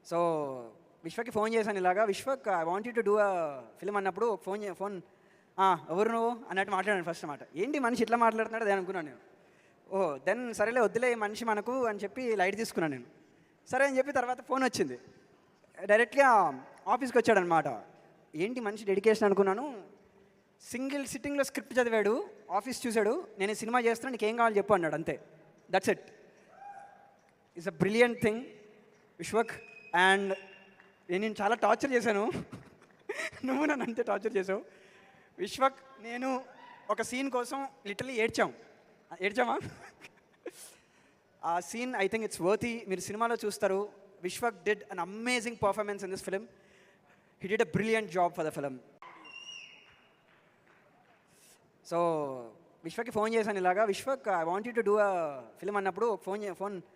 So విశ్వకి phone చేశాను ఇలాగా, Vishwak I want you to do a film అన్నప్పుడు ఫోన్ ఎవరు నువ్వు అన్నట్టు మాట్లాడాను ఫస్ట్ మాట. ఏంటి మనిషి ఇట్లా మాట్లాడుతున్నాడు అది అనుకున్నాను నేను. ఓహో దెన్ సరేలే వద్దులే ఈ మనిషి మనకు అని చెప్పి లైట్ తీసుకున్నాను నేను. సరే అని చెప్పి తర్వాత ఫోన్ వచ్చింది. డైరెక్ట్గా ఆఫీస్కి వచ్చాడనమాట. ఏంటి మనిషి డెడికేషన్ అనుకున్నాను. సింగిల్ సిట్టింగ్లో స్క్రిప్ట్ చదివాడు, ఆఫీస్ చూశాడు, నేను ఈ సినిమా చేస్తున్నా నీకు ఏం కావాలి చెప్పు అన్నాడు, అంతే. That's it. It's a brilliant thing Vishwak. And నేను చాలా టార్చర్ చేశాను. నువ్వు నన్ను అంతే టార్చర్ చేసావు విశ్వక్. నేను ఒక సీన్ కోసం లిటరలీ ఏడ్చామా ఆ scene I think it's worthy. మీరు సినిమాలో చూస్తారు. Vishwak did an amazing performance in this film. He did a brilliant job for the film. So విశ్వకి ఫోన్ చేశాను ఇలాగా, Vishwak I want you to do a film అన్నప్పుడు ఫోన్